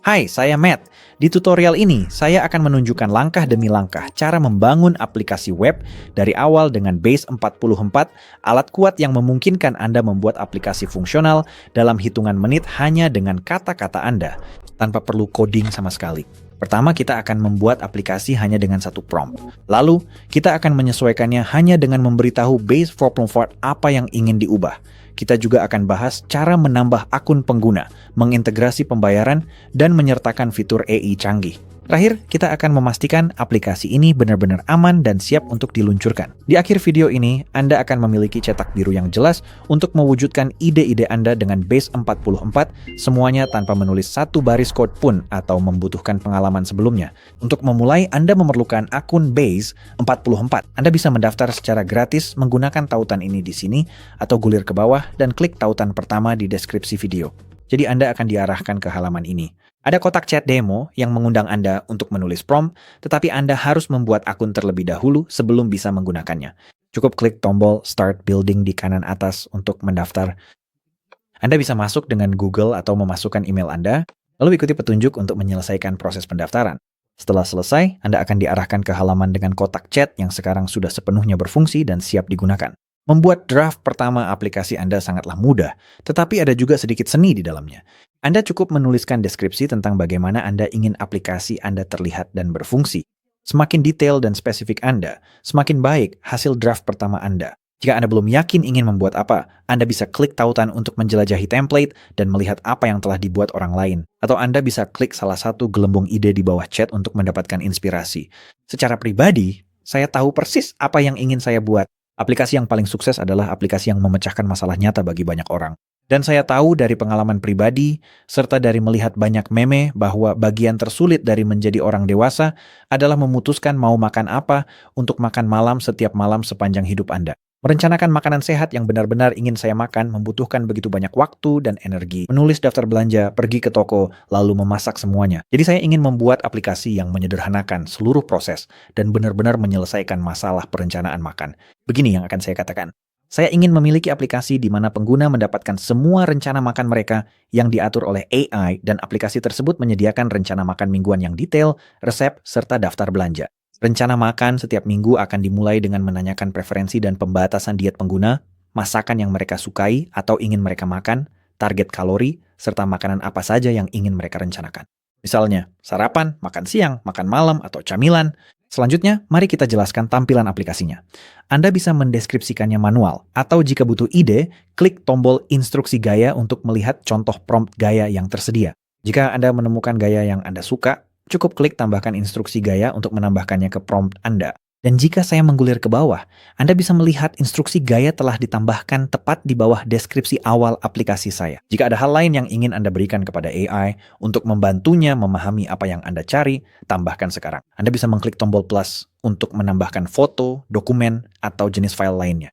Hai, saya Matt. Di tutorial ini, saya akan menunjukkan langkah demi langkah cara membangun aplikasi web dari awal dengan Base 44, alat kuat yang memungkinkan Anda membuat aplikasi fungsional dalam hitungan menit hanya dengan kata-kata Anda, tanpa perlu coding sama sekali. Pertama, kita akan membuat aplikasi hanya dengan satu prompt. Lalu, kita akan menyesuaikannya hanya dengan memberitahu Base 44 apa yang ingin diubah. Kita juga akan bahas cara menambah akun pengguna, mengintegrasi pembayaran, dan menyertakan fitur AI canggih. Terakhir, kita akan memastikan aplikasi ini benar-benar aman dan siap untuk diluncurkan. Di akhir video ini, Anda akan memiliki cetak biru yang jelas untuk mewujudkan ide-ide Anda dengan Base 44, semuanya tanpa menulis satu baris kode pun atau membutuhkan pengalaman sebelumnya. Untuk memulai, Anda memerlukan akun Base 44. Anda bisa mendaftar secara gratis menggunakan tautan ini di sini, atau gulir ke bawah dan klik tautan pertama di deskripsi video. Jadi Anda akan diarahkan ke halaman ini. Ada kotak chat demo yang mengundang Anda untuk menulis prompt, tetapi Anda harus membuat akun terlebih dahulu sebelum bisa menggunakannya. Cukup klik tombol Start Building di kanan atas untuk mendaftar. Anda bisa masuk dengan Google atau memasukkan email Anda, lalu ikuti petunjuk untuk menyelesaikan proses pendaftaran. Setelah selesai, Anda akan diarahkan ke halaman dengan kotak chat yang sekarang sudah sepenuhnya berfungsi dan siap digunakan. Membuat draft pertama aplikasi Anda sangatlah mudah, tetapi ada juga sedikit seni di dalamnya. Anda cukup menuliskan deskripsi tentang bagaimana Anda ingin aplikasi Anda terlihat dan berfungsi. Semakin detail dan spesifik Anda, semakin baik hasil draft pertama Anda. Jika Anda belum yakin ingin membuat apa, Anda bisa klik tautan untuk menjelajahi template dan melihat apa yang telah dibuat orang lain. Atau Anda bisa klik salah satu gelembung ide di bawah chat untuk mendapatkan inspirasi. Secara pribadi, saya tahu persis apa yang ingin saya buat. Aplikasi yang paling sukses adalah aplikasi yang memecahkan masalah nyata bagi banyak orang. Dan saya tahu dari pengalaman pribadi, serta dari melihat banyak meme bahwa bagian tersulit dari menjadi orang dewasa adalah memutuskan mau makan apa untuk makan malam setiap malam sepanjang hidup Anda. Merencanakan makanan sehat yang benar-benar ingin saya makan membutuhkan begitu banyak waktu dan energi. Menulis daftar belanja, pergi ke toko, lalu memasak semuanya. Jadi saya ingin membuat aplikasi yang menyederhanakan seluruh proses dan benar-benar menyelesaikan masalah perencanaan makan. Begini yang akan saya katakan. Saya ingin memiliki aplikasi di mana pengguna mendapatkan semua rencana makan mereka yang diatur oleh AI dan aplikasi tersebut menyediakan rencana makan mingguan yang detail, resep, serta daftar belanja. Rencana makan setiap minggu akan dimulai dengan menanyakan preferensi dan pembatasan diet pengguna, masakan yang mereka sukai atau ingin mereka makan, target kalori, serta makanan apa saja yang ingin mereka rencanakan. Misalnya, sarapan, makan siang, makan malam, atau camilan. Selanjutnya, mari kita jelaskan tampilan aplikasinya. Anda bisa mendeskripsikannya manual, atau jika butuh ide, klik tombol instruksi gaya untuk melihat contoh prompt gaya yang tersedia. Jika Anda menemukan gaya yang Anda suka, cukup klik tambahkan instruksi gaya untuk menambahkannya ke prompt Anda. Dan jika saya menggulir ke bawah, Anda bisa melihat instruksi gaya telah ditambahkan tepat di bawah deskripsi awal aplikasi saya. Jika ada hal lain yang ingin Anda berikan kepada AI untuk membantunya memahami apa yang Anda cari, tambahkan sekarang. Anda bisa mengklik tombol plus untuk menambahkan foto, dokumen, atau jenis file lainnya.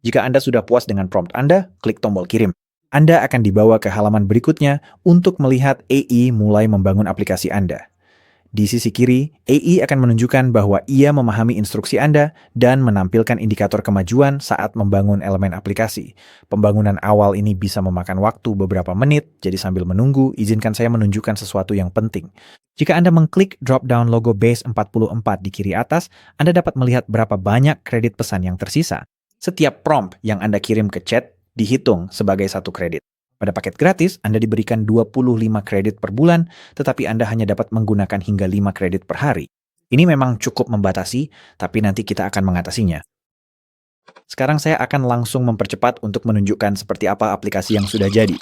Jika Anda sudah puas dengan prompt Anda, klik tombol kirim. Anda akan dibawa ke halaman berikutnya untuk melihat AI mulai membangun aplikasi Anda. Di sisi kiri, AI akan menunjukkan bahwa ia memahami instruksi Anda dan menampilkan indikator kemajuan saat membangun elemen aplikasi. Pembangunan awal ini bisa memakan waktu beberapa menit, jadi sambil menunggu, izinkan saya menunjukkan sesuatu yang penting. Jika Anda mengklik drop-down logo Base 44 di kiri atas, Anda dapat melihat berapa banyak kredit pesan yang tersisa. Setiap prompt yang Anda kirim ke chat dihitung sebagai satu kredit. Pada paket gratis, Anda diberikan 25 kredit per bulan, tetapi Anda hanya dapat menggunakan hingga 5 kredit per hari. Ini memang cukup membatasi, tapi nanti kita akan mengatasinya. Sekarang saya akan langsung mempercepat untuk menunjukkan seperti apa aplikasi yang sudah jadi.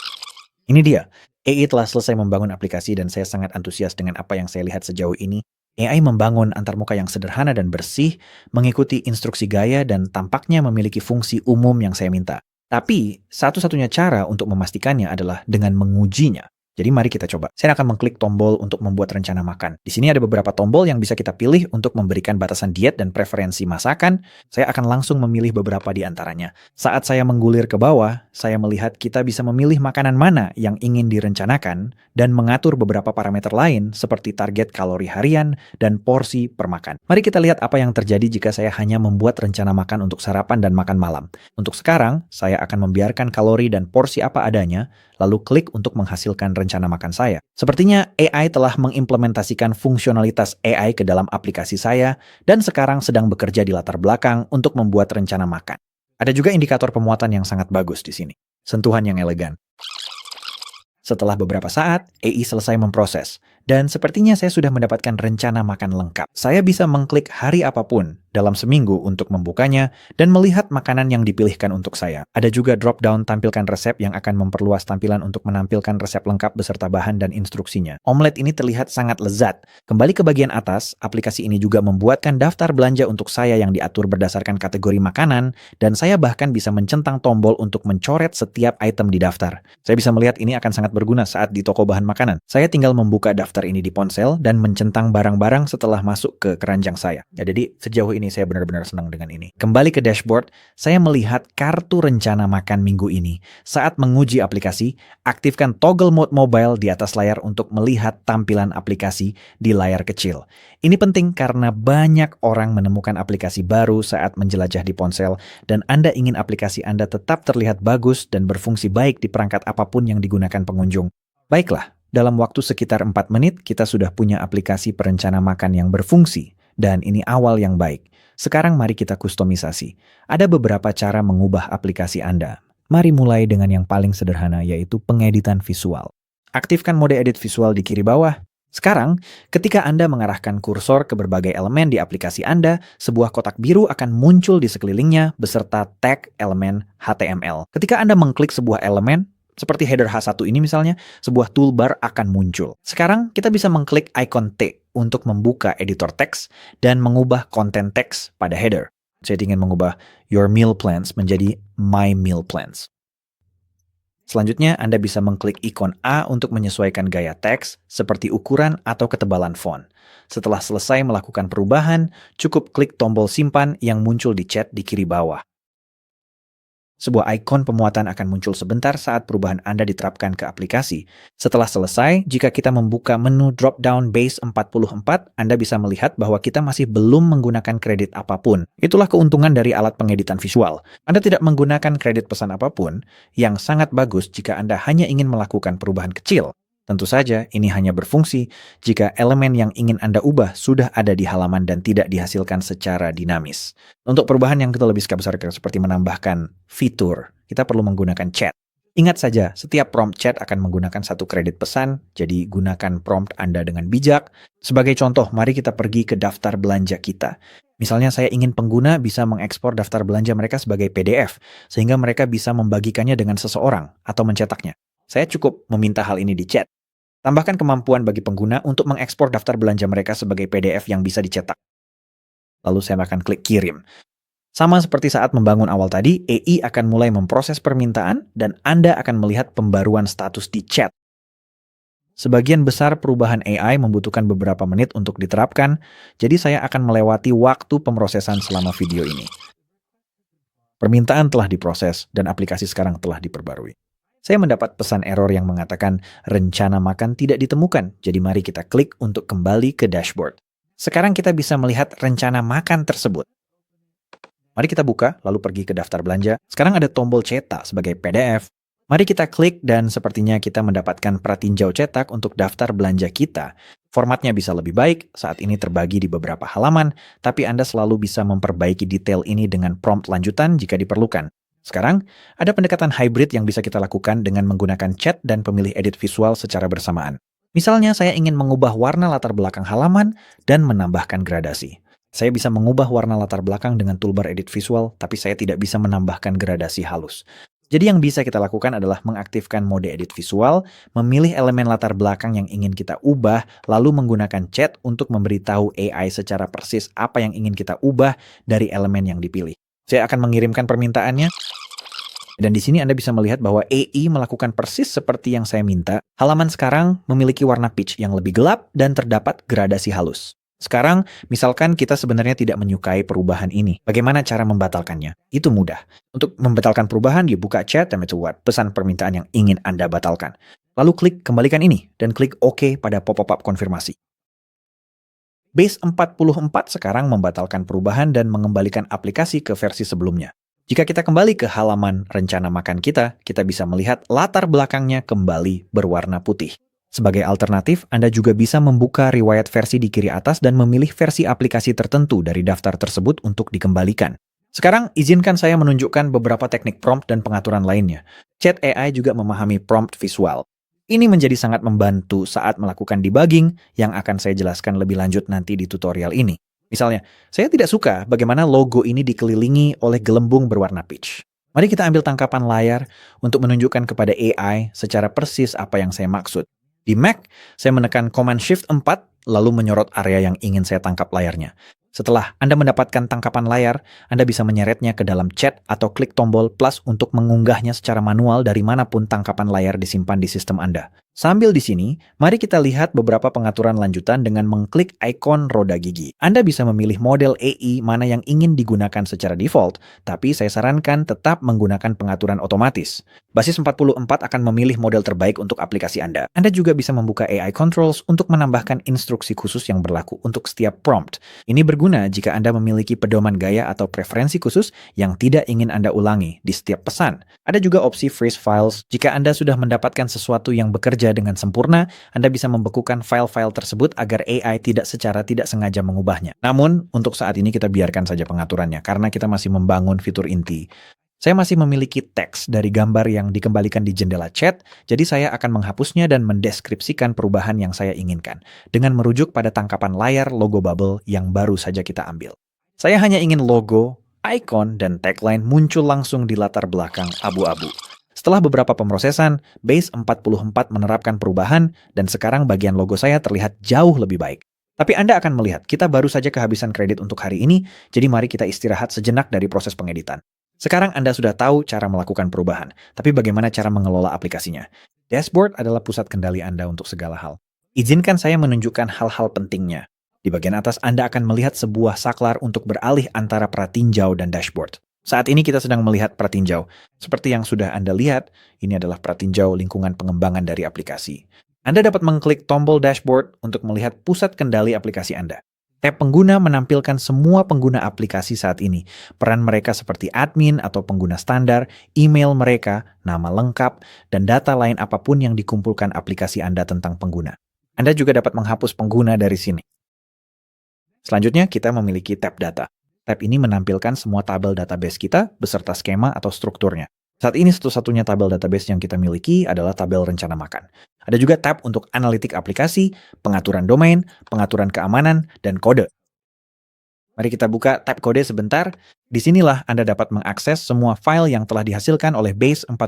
Ini dia. AI telah selesai membangun aplikasi dan saya sangat antusias dengan apa yang saya lihat sejauh ini. AI membangun antarmuka yang sederhana dan bersih, mengikuti instruksi gaya dan tampaknya memiliki fungsi umum yang saya minta. Tapi, satu-satunya cara untuk memastikannya adalah dengan mengujinya. Jadi mari kita coba. Saya akan mengklik tombol untuk membuat rencana makan. Di sini ada beberapa tombol yang bisa kita pilih untuk memberikan batasan diet dan preferensi masakan. Saya akan langsung memilih beberapa di antaranya. Saat saya menggulir ke bawah, saya melihat kita bisa memilih makanan mana yang ingin direncanakan dan mengatur beberapa parameter lain seperti target kalori harian dan porsi per makan. Mari kita lihat apa yang terjadi jika saya hanya membuat rencana makan untuk sarapan dan makan malam. Untuk sekarang, saya akan membiarkan kalori dan porsi apa adanya, lalu klik untuk menghasilkan rencana makan saya. Sepertinya AI telah mengimplementasikan fungsionalitas AI ke dalam aplikasi saya dan sekarang sedang bekerja di latar belakang untuk membuat rencana makan. Ada juga indikator pemuatan yang sangat bagus di sini. Sentuhan yang elegan. Setelah beberapa saat, AI selesai memproses. Dan sepertinya saya sudah mendapatkan rencana makan lengkap. Saya bisa mengklik hari apapun dalam seminggu untuk membukanya dan melihat makanan yang dipilihkan untuk saya. Ada juga drop-down tampilkan resep yang akan memperluas tampilan untuk menampilkan resep lengkap beserta bahan dan instruksinya. Omelet ini terlihat sangat lezat. Kembali ke bagian atas, aplikasi ini juga membuatkan daftar belanja untuk saya yang diatur berdasarkan kategori makanan, dan saya bahkan bisa mencentang tombol untuk mencoret setiap item di daftar. Saya bisa melihat ini akan sangat berguna saat di toko bahan makanan. Saya tinggal membuka daftar ini di ponsel dan mencentang barang-barang setelah masuk ke keranjang saya. Ya, jadi sejauh ini saya benar-benar senang dengan ini. Kembali ke dashboard, saya melihat kartu rencana makan minggu ini. Saat menguji aplikasi, aktifkan toggle mode mobile di atas layar untuk melihat tampilan aplikasi di layar kecil. Ini penting karena banyak orang menemukan aplikasi baru saat menjelajah di ponsel dan Anda ingin aplikasi Anda tetap terlihat bagus dan berfungsi baik di perangkat apapun yang digunakan pengunjung. Baiklah, dalam waktu sekitar 4 menit, kita sudah punya aplikasi perencana makan yang berfungsi, dan ini awal yang baik. Sekarang mari kita kustomisasi. Ada beberapa cara mengubah aplikasi Anda. Mari mulai dengan yang paling sederhana, yaitu pengeditan visual. Aktifkan mode edit visual di kiri bawah. Sekarang, ketika Anda mengarahkan kursor ke berbagai elemen di aplikasi Anda, sebuah kotak biru akan muncul di sekelilingnya beserta tag elemen HTML. Ketika Anda mengklik sebuah elemen, seperti header H1 ini misalnya, sebuah toolbar akan muncul. Sekarang kita bisa mengklik icon T untuk membuka editor teks dan mengubah konten teks pada header. Saya ingin mengubah your meal plans menjadi my meal plans. Selanjutnya, Anda bisa mengklik ikon A untuk menyesuaikan gaya teks seperti ukuran atau ketebalan font. Setelah selesai melakukan perubahan, cukup klik tombol simpan yang muncul di chat di kiri bawah. Sebuah ikon pemuatan akan muncul sebentar saat perubahan Anda diterapkan ke aplikasi. Setelah selesai, jika kita membuka menu drop-down base 44, Anda bisa melihat bahwa kita masih belum menggunakan kredit apapun. Itulah keuntungan dari alat pengeditan visual. Anda tidak menggunakan kredit pesan apapun, yang sangat bagus jika Anda hanya ingin melakukan perubahan kecil. Tentu saja, ini hanya berfungsi jika elemen yang ingin Anda ubah sudah ada di halaman dan tidak dihasilkan secara dinamis. Untuk perubahan yang kita lebih skala besar seperti menambahkan fitur, kita perlu menggunakan chat. Ingat saja, setiap prompt chat akan menggunakan satu kredit pesan, jadi gunakan prompt Anda dengan bijak. Sebagai contoh, mari kita pergi ke daftar belanja kita. Misalnya saya ingin pengguna bisa mengekspor daftar belanja mereka sebagai PDF, sehingga mereka bisa membagikannya dengan seseorang atau mencetaknya. Saya cukup meminta hal ini di chat. Tambahkan kemampuan bagi pengguna untuk mengekspor daftar belanja mereka sebagai PDF yang bisa dicetak. Lalu saya akan klik kirim. Sama seperti saat membangun awal tadi, AI akan mulai memproses permintaan dan Anda akan melihat pembaruan status di chat. Sebagian besar perubahan AI membutuhkan beberapa menit untuk diterapkan, jadi saya akan melewati waktu pemrosesan selama video ini. Permintaan telah diproses dan aplikasi sekarang telah diperbarui. Saya mendapat pesan error yang mengatakan rencana makan tidak ditemukan, jadi mari kita klik untuk kembali ke dashboard. Sekarang kita bisa melihat rencana makan tersebut. Mari kita buka, lalu pergi ke daftar belanja. Sekarang ada tombol cetak sebagai PDF. Mari kita klik dan sepertinya kita mendapatkan pratinjau cetak untuk daftar belanja kita. Formatnya bisa lebih baik, saat ini terbagi di beberapa halaman, tapi Anda selalu bisa memperbaiki detail ini dengan prompt lanjutan jika diperlukan. Sekarang, ada pendekatan hybrid yang bisa kita lakukan dengan menggunakan chat dan pemilih edit visual secara bersamaan. Misalnya, saya ingin mengubah warna latar belakang halaman dan menambahkan gradasi. Saya bisa mengubah warna latar belakang dengan toolbar edit visual, tapi saya tidak bisa menambahkan gradasi halus. Jadi yang bisa kita lakukan adalah mengaktifkan mode edit visual, memilih elemen latar belakang yang ingin kita ubah, lalu menggunakan chat untuk memberitahu AI secara persis apa yang ingin kita ubah dari elemen yang dipilih. Saya akan mengirimkan permintaannya, dan di sini Anda bisa melihat bahwa AI melakukan persis seperti yang saya minta. Halaman sekarang memiliki warna peach yang lebih gelap dan terdapat gradasi halus. Sekarang, misalkan kita sebenarnya tidak menyukai perubahan ini. Bagaimana cara membatalkannya? Itu mudah. Untuk membatalkan perubahan, dibuka chat dan buat pesan permintaan yang ingin Anda batalkan. Lalu klik kembalikan ini dan klik OK pada pop-up konfirmasi. Base 44 sekarang membatalkan perubahan dan mengembalikan aplikasi ke versi sebelumnya. Jika kita kembali ke halaman rencana makan kita bisa melihat latar belakangnya kembali berwarna putih. Sebagai alternatif, Anda juga bisa membuka riwayat versi di kiri atas dan memilih versi aplikasi tertentu dari daftar tersebut untuk dikembalikan. Sekarang, izinkan saya menunjukkan beberapa teknik prompt dan pengaturan lainnya. Chat AI juga memahami prompt visual. Ini menjadi sangat membantu saat melakukan debugging yang akan saya jelaskan lebih lanjut nanti di tutorial ini. Misalnya, saya tidak suka bagaimana logo ini dikelilingi oleh gelembung berwarna peach. Mari kita ambil tangkapan layar untuk menunjukkan kepada AI secara persis apa yang saya maksud. Di Mac, saya menekan Command Shift 4 lalu menyorot area yang ingin saya tangkap layarnya. Setelah Anda mendapatkan tangkapan layar, Anda bisa menyeretnya ke dalam chat atau klik tombol plus untuk mengunggahnya secara manual dari manapun tangkapan layar disimpan di sistem Anda. Sambil di sini, mari kita lihat beberapa pengaturan lanjutan dengan mengklik ikon roda gigi. Anda bisa memilih model AI mana yang ingin digunakan secara default, tapi saya sarankan tetap menggunakan pengaturan otomatis. Basis 44 akan memilih model terbaik untuk aplikasi Anda. Anda juga bisa membuka AI Controls untuk menambahkan instruksi khusus yang berlaku untuk setiap prompt. Ini berguna jika Anda memiliki pedoman gaya atau preferensi khusus yang tidak ingin Anda ulangi di setiap pesan. Ada juga opsi freeze files. Jika Anda sudah mendapatkan sesuatu yang bekerja dengan sempurna, Anda bisa membekukan file-file tersebut agar AI tidak sengaja mengubahnya. Namun, untuk saat ini kita biarkan saja pengaturannya karena kita masih membangun fitur inti. Saya masih memiliki teks dari gambar yang dikembalikan di jendela chat, jadi saya akan menghapusnya dan mendeskripsikan perubahan yang saya inginkan, dengan merujuk pada tangkapan layar logo bubble yang baru saja kita ambil. Saya hanya ingin logo, icon, dan tagline muncul langsung di latar belakang abu-abu. Setelah beberapa pemrosesan, Base 44 menerapkan perubahan, dan sekarang bagian logo saya terlihat jauh lebih baik. Tapi Anda akan melihat, kita baru saja kehabisan kredit untuk hari ini, jadi mari kita istirahat sejenak dari proses pengeditan. Sekarang Anda sudah tahu cara melakukan perubahan, tapi bagaimana cara mengelola aplikasinya? Dashboard adalah pusat kendali Anda untuk segala hal. Izinkan saya menunjukkan hal-hal pentingnya. Di bagian atas Anda akan melihat sebuah saklar untuk beralih antara pratinjau dan dashboard. Saat ini kita sedang melihat pratinjau. Seperti yang sudah Anda lihat, ini adalah pratinjau lingkungan pengembangan dari aplikasi. Anda dapat mengklik tombol dashboard untuk melihat pusat kendali aplikasi Anda. Tab pengguna menampilkan semua pengguna aplikasi saat ini, peran mereka seperti admin atau pengguna standar, email mereka, nama lengkap, dan data lain apapun yang dikumpulkan aplikasi Anda tentang pengguna. Anda juga dapat menghapus pengguna dari sini. Selanjutnya, kita memiliki tab data. Tab ini menampilkan semua tabel database kita beserta skema atau strukturnya. Saat ini satu-satunya tabel database yang kita miliki adalah tabel rencana makan. Ada juga tab untuk analitik aplikasi, pengaturan domain, pengaturan keamanan, dan kode. Mari kita buka tab kode sebentar. Disinilah Anda dapat mengakses semua file yang telah dihasilkan oleh Base 44.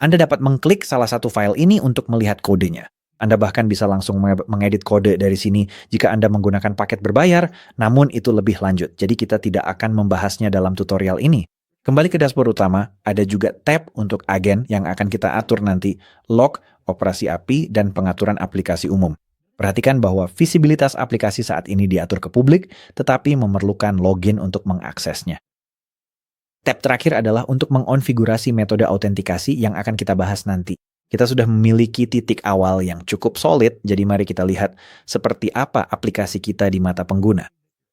Anda dapat mengklik salah satu file ini untuk melihat kodenya. Anda bahkan bisa langsung mengedit kode dari sini jika Anda menggunakan paket berbayar, namun itu lebih lanjut. Jadi kita tidak akan membahasnya dalam tutorial ini. Kembali ke dashboard utama, ada juga tab untuk agen yang akan kita atur nanti, log, operasi API, dan pengaturan aplikasi umum. Perhatikan bahwa visibilitas aplikasi saat ini diatur ke publik, tetapi memerlukan login untuk mengaksesnya. Tab terakhir adalah untuk mengonfigurasi metode autentikasi yang akan kita bahas nanti. Kita sudah memiliki titik awal yang cukup solid, jadi mari kita lihat seperti apa aplikasi kita di mata pengguna.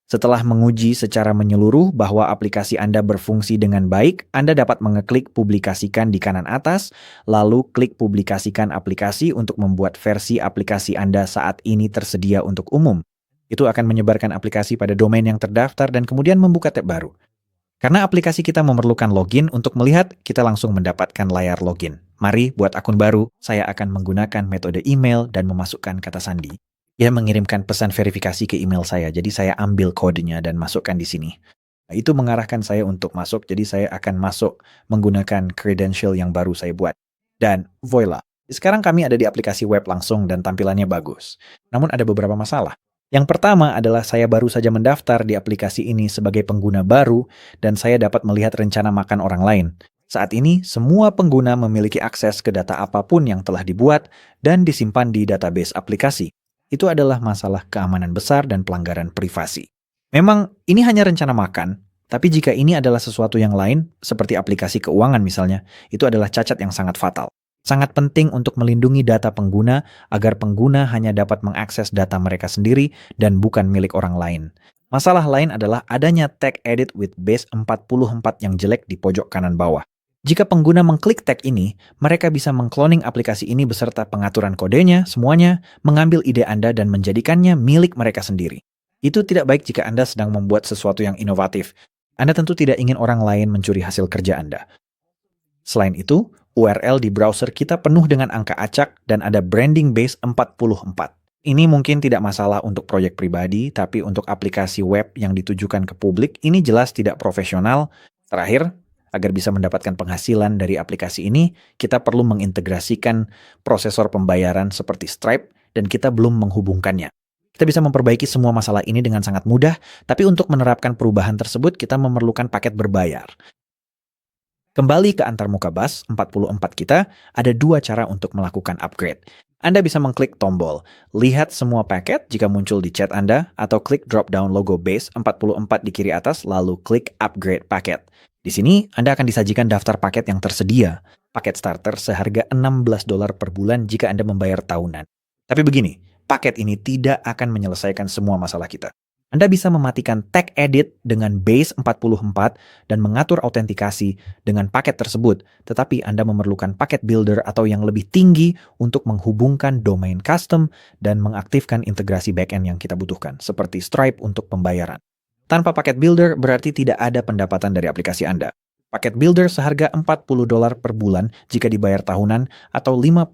Setelah menguji secara menyeluruh bahwa aplikasi Anda berfungsi dengan baik, Anda dapat mengeklik publikasikan di kanan atas, lalu klik publikasikan aplikasi untuk membuat versi aplikasi Anda saat ini tersedia untuk umum. Itu akan menyebarkan aplikasi pada domain yang terdaftar dan kemudian membuka tab baru. Karena aplikasi kita memerlukan login untuk melihat, kita langsung mendapatkan layar login. Mari buat akun baru, saya akan menggunakan metode email dan memasukkan kata sandi. Ia mengirimkan pesan verifikasi ke email saya, jadi saya ambil kodenya dan masukkan di sini. Nah, itu mengarahkan saya untuk masuk, jadi saya akan masuk menggunakan credential yang baru saya buat. Dan voila, sekarang kami ada di aplikasi web langsung dan tampilannya bagus. Namun ada beberapa masalah. Yang pertama adalah saya baru saja mendaftar di aplikasi ini sebagai pengguna baru dan saya dapat melihat rencana makan orang lain. Saat ini, semua pengguna memiliki akses ke data apapun yang telah dibuat dan disimpan di database aplikasi. Itu adalah masalah keamanan besar dan pelanggaran privasi. Memang, ini hanya rencana makan, tapi jika ini adalah sesuatu yang lain, seperti aplikasi keuangan misalnya, itu adalah cacat yang sangat fatal. Sangat penting untuk melindungi data pengguna agar pengguna hanya dapat mengakses data mereka sendiri dan bukan milik orang lain. Masalah lain adalah adanya tag edit with base 44 yang jelek di pojok kanan bawah. Jika pengguna mengklik tag ini, mereka bisa mengcloning aplikasi ini beserta pengaturan kodenya, semuanya, mengambil ide Anda dan menjadikannya milik mereka sendiri. Itu tidak baik jika Anda sedang membuat sesuatu yang inovatif. Anda tentu tidak ingin orang lain mencuri hasil kerja Anda. Selain itu, URL di browser kita penuh dengan angka acak dan ada branding base 44. Ini mungkin tidak masalah untuk proyek pribadi, tapi untuk aplikasi web yang ditujukan ke publik, ini jelas tidak profesional. Terakhir, agar bisa mendapatkan penghasilan dari aplikasi ini, kita perlu mengintegrasikan prosesor pembayaran seperti Stripe dan kita belum menghubungkannya. Kita bisa memperbaiki semua masalah ini dengan sangat mudah, tapi untuk menerapkan perubahan tersebut kita memerlukan paket berbayar. Kembali ke antarmuka bus 44 kita, ada dua cara untuk melakukan upgrade. Anda bisa mengklik tombol lihat semua paket jika muncul di chat Anda, atau klik drop down logo base 44 di kiri atas lalu klik upgrade paket. Di sini, Anda akan disajikan daftar paket yang tersedia. Paket starter seharga $16 per bulan jika Anda membayar tahunan. Tapi begini, paket ini tidak akan menyelesaikan semua masalah kita. Anda bisa mematikan tag edit dengan base 44 dan mengatur autentikasi dengan paket tersebut, tetapi Anda memerlukan paket builder atau yang lebih tinggi untuk menghubungkan domain custom dan mengaktifkan integrasi backend yang kita butuhkan, seperti Stripe untuk pembayaran. Tanpa paket builder berarti tidak ada pendapatan dari aplikasi Anda. Paket builder seharga $40 per bulan jika dibayar tahunan atau $50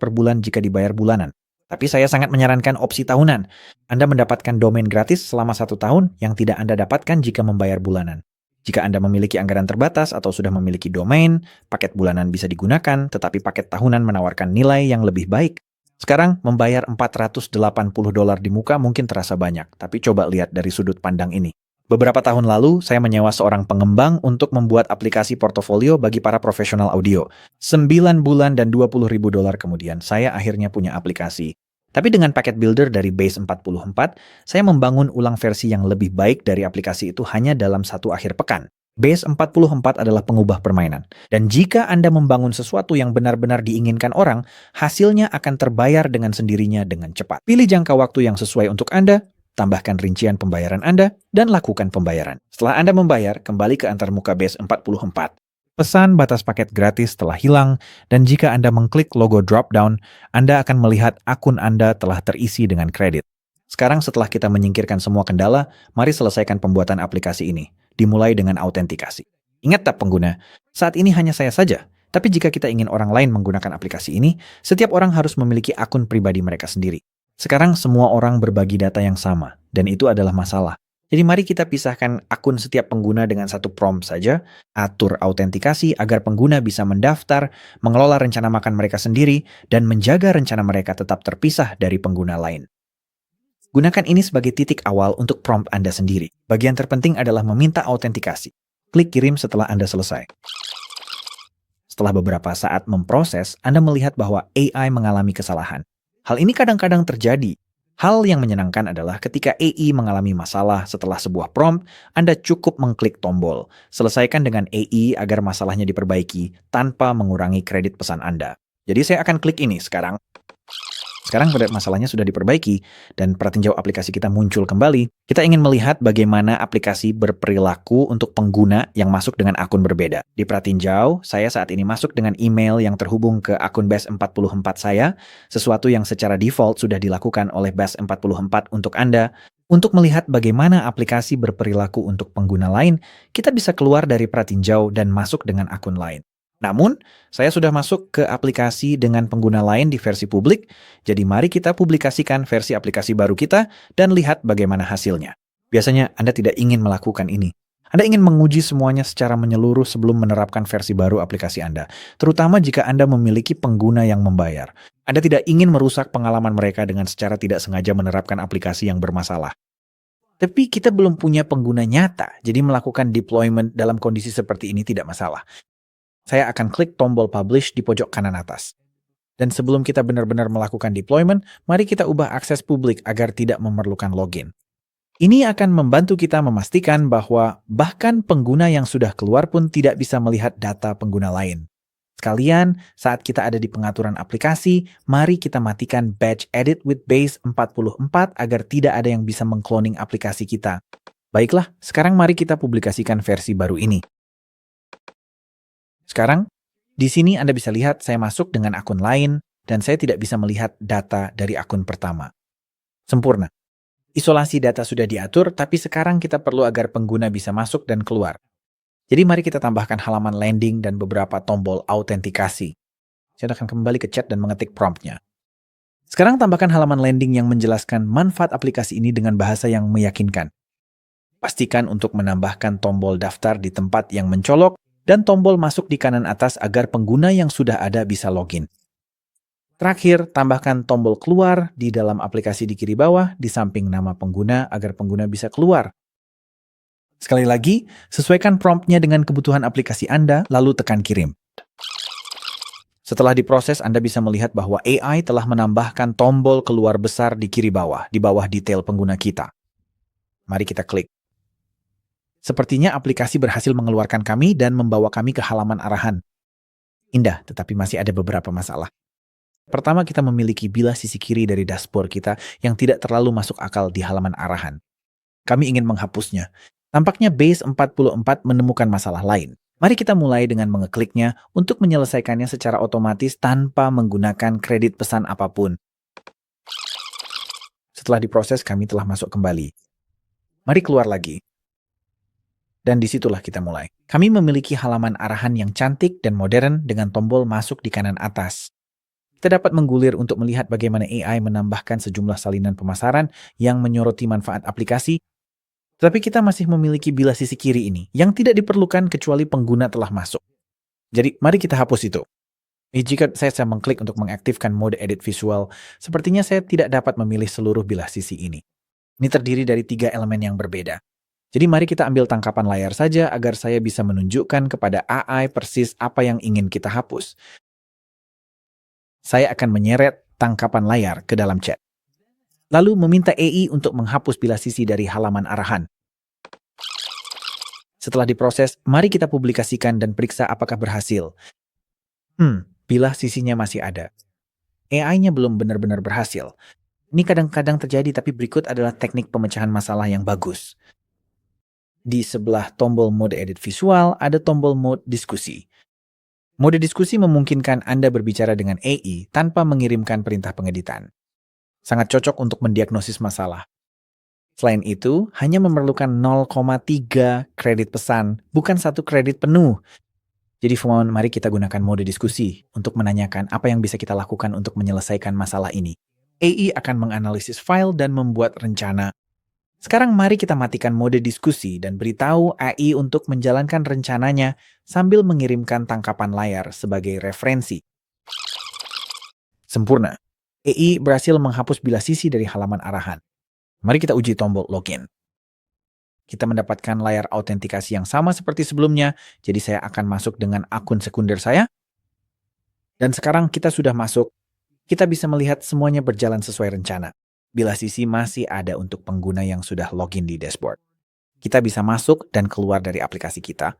per bulan jika dibayar bulanan. Tapi saya sangat menyarankan opsi tahunan. Anda mendapatkan domain gratis selama 1 tahun yang tidak Anda dapatkan jika membayar bulanan. Jika Anda memiliki anggaran terbatas atau sudah memiliki domain, paket bulanan bisa digunakan, tetapi paket tahunan menawarkan nilai yang lebih baik. Sekarang, membayar $480 di muka mungkin terasa banyak, tapi coba lihat dari sudut pandang ini. Beberapa tahun lalu, saya menyewa seorang pengembang untuk membuat aplikasi portofolio bagi para profesional audio. 9 bulan dan $20.000 kemudian, saya akhirnya punya aplikasi. Tapi dengan paket builder dari base 44, saya membangun ulang versi yang lebih baik dari aplikasi itu hanya dalam 1 akhir pekan. Base 44 adalah pengubah permainan. Dan jika Anda membangun sesuatu yang benar-benar diinginkan orang, hasilnya akan terbayar dengan sendirinya dengan cepat. Pilih jangka waktu yang sesuai untuk Anda, tambahkan rincian pembayaran Anda, dan lakukan pembayaran. Setelah Anda membayar, kembali ke antarmuka base 44. Pesan batas paket gratis telah hilang, dan jika Anda mengklik logo drop-down, Anda akan melihat akun Anda telah terisi dengan kredit. Sekarang setelah kita menyingkirkan semua kendala, mari selesaikan pembuatan aplikasi ini. Dimulai dengan autentikasi. Ingat tak pengguna, saat ini hanya saya saja. Tapi jika kita ingin orang lain menggunakan aplikasi ini, setiap orang harus memiliki akun pribadi mereka sendiri. Sekarang semua orang berbagi data yang sama, dan itu adalah masalah. Jadi mari kita pisahkan akun setiap pengguna dengan satu prompt saja, atur autentikasi agar pengguna bisa mendaftar, mengelola rencana makan mereka sendiri, dan menjaga rencana mereka tetap terpisah dari pengguna lain. Gunakan ini sebagai titik awal untuk prompt Anda sendiri. Bagian terpenting adalah meminta autentikasi. Klik kirim setelah Anda selesai. Setelah beberapa saat memproses, Anda melihat bahwa AI mengalami kesalahan. Hal ini kadang-kadang terjadi. Hal yang menyenangkan adalah ketika AI mengalami masalah setelah sebuah prompt, Anda cukup mengklik tombol. Selesaikan dengan AI agar masalahnya diperbaiki tanpa mengurangi kredit pesan Anda. Jadi saya akan klik ini sekarang. Sekarang masalahnya sudah diperbaiki dan pratinjau aplikasi kita muncul kembali. Kita ingin melihat bagaimana aplikasi berperilaku untuk pengguna yang masuk dengan akun berbeda. Di pratinjau, saya saat ini masuk dengan email yang terhubung ke akun base 44 saya, sesuatu yang secara default sudah dilakukan oleh base 44 untuk Anda. Untuk melihat bagaimana aplikasi berperilaku untuk pengguna lain, kita bisa keluar dari pratinjau dan masuk dengan akun lain. Namun, saya sudah masuk ke aplikasi dengan pengguna lain di versi publik, jadi mari kita publikasikan versi aplikasi baru kita dan lihat bagaimana hasilnya. Biasanya Anda tidak ingin melakukan ini. Anda ingin menguji semuanya secara menyeluruh sebelum menerapkan versi baru aplikasi Anda, terutama jika Anda memiliki pengguna yang membayar. Anda tidak ingin merusak pengalaman mereka dengan secara tidak sengaja menerapkan aplikasi yang bermasalah. Tapi kita belum punya pengguna nyata, jadi melakukan deployment dalam kondisi seperti ini tidak masalah. Saya akan klik tombol publish di pojok kanan atas. Dan sebelum kita benar-benar melakukan deployment, mari kita ubah akses publik agar tidak memerlukan login. Ini akan membantu kita memastikan bahwa bahkan pengguna yang sudah keluar pun tidak bisa melihat data pengguna lain. Sekalian, saat kita ada di pengaturan aplikasi, mari kita matikan batch edit with base 44 agar tidak ada yang bisa mengcloning aplikasi kita. Baiklah, sekarang mari kita publikasikan versi baru ini. Sekarang, di sini Anda bisa lihat saya masuk dengan akun lain dan saya tidak bisa melihat data dari akun pertama. Sempurna. Isolasi data sudah diatur, tapi sekarang kita perlu agar pengguna bisa masuk dan keluar. Jadi mari kita tambahkan halaman landing dan beberapa tombol autentikasi. Saya akan kembali ke chat dan mengetik promptnya. Sekarang tambahkan halaman landing yang menjelaskan manfaat aplikasi ini dengan bahasa yang meyakinkan. Pastikan untuk menambahkan tombol daftar di tempat yang mencolok dan tombol masuk di kanan atas agar pengguna yang sudah ada bisa login. Terakhir, tambahkan tombol keluar di dalam aplikasi di kiri bawah di samping nama pengguna agar pengguna bisa keluar. Sekali lagi, sesuaikan promptnya dengan kebutuhan aplikasi Anda, lalu tekan kirim. Setelah diproses, Anda bisa melihat bahwa AI telah menambahkan tombol keluar besar di kiri bawah, di bawah detail pengguna kita. Mari kita klik. Sepertinya aplikasi berhasil mengeluarkan kami dan membawa kami ke halaman arahan. Indah, tetapi masih ada beberapa masalah. Pertama, kita memiliki bilah sisi kiri dari dashboard kita yang tidak terlalu masuk akal di halaman arahan. Kami ingin menghapusnya. Tampaknya base 44 menemukan masalah lain. Mari kita mulai dengan mengekliknya untuk menyelesaikannya secara otomatis tanpa menggunakan kredit pesan apapun. Setelah diproses, kami telah masuk kembali. Mari keluar lagi. Dan disitulah kita mulai. Kami memiliki halaman arahan yang cantik dan modern dengan tombol masuk di kanan atas. Kita dapat menggulir untuk melihat bagaimana AI menambahkan sejumlah salinan pemasaran yang menyoroti manfaat aplikasi. Tapi kita masih memiliki bilah sisi kiri ini yang tidak diperlukan kecuali pengguna telah masuk. Jadi mari kita hapus itu. Jika saya mengklik untuk mengaktifkan mode edit visual, sepertinya saya tidak dapat memilih seluruh bilah sisi ini. Ini terdiri dari 3 elemen yang berbeda. Jadi mari kita ambil tangkapan layar saja agar saya bisa menunjukkan kepada AI persis apa yang ingin kita hapus. Saya akan menyeret tangkapan layar ke dalam chat. Lalu meminta AI untuk menghapus bilah sisi dari halaman arahan. Setelah diproses, mari kita publikasikan dan periksa apakah berhasil. Bilah sisinya masih ada. AI-nya belum benar-benar berhasil. Ini kadang-kadang terjadi, tapi berikut adalah teknik pemecahan masalah yang bagus. Di sebelah tombol mode edit visual, ada tombol mode diskusi. Mode diskusi memungkinkan Anda berbicara dengan AI tanpa mengirimkan perintah pengeditan. Sangat cocok untuk mendiagnosis masalah. Selain itu, hanya memerlukan 0,3 kredit pesan, bukan 1 kredit penuh. Jadi, mari kita gunakan mode diskusi untuk menanyakan apa yang bisa kita lakukan untuk menyelesaikan masalah ini. AI akan menganalisis file dan membuat rencana. Sekarang mari kita matikan mode diskusi dan beritahu AI untuk menjalankan rencananya sambil mengirimkan tangkapan layar sebagai referensi. Sempurna. AI berhasil menghapus bilah sisi dari halaman arahan. Mari kita uji tombol login. Kita mendapatkan layar autentikasi yang sama seperti sebelumnya, jadi saya akan masuk dengan akun sekunder saya. Dan sekarang kita sudah masuk. Kita bisa melihat semuanya berjalan sesuai rencana. Bilah sisi masih ada untuk pengguna yang sudah login di dashboard. Kita bisa masuk dan keluar dari aplikasi kita.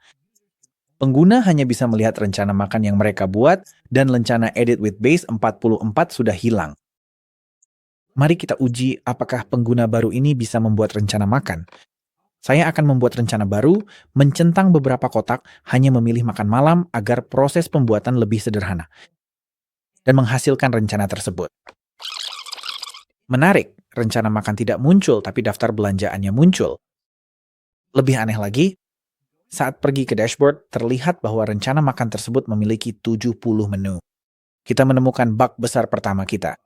Pengguna hanya bisa melihat rencana makan yang mereka buat dan rencana edit with base 44 sudah hilang. Mari kita uji apakah pengguna baru ini bisa membuat rencana makan. Saya akan membuat rencana baru, mencentang beberapa kotak, hanya memilih makan malam agar proses pembuatan lebih sederhana. Dan menghasilkan rencana tersebut. Menarik, rencana makan tidak muncul tapi daftar belanjaannya muncul. Lebih aneh lagi, saat pergi ke dashboard, terlihat bahwa rencana makan tersebut memiliki 70 menu. Kita menemukan bug besar pertama kita.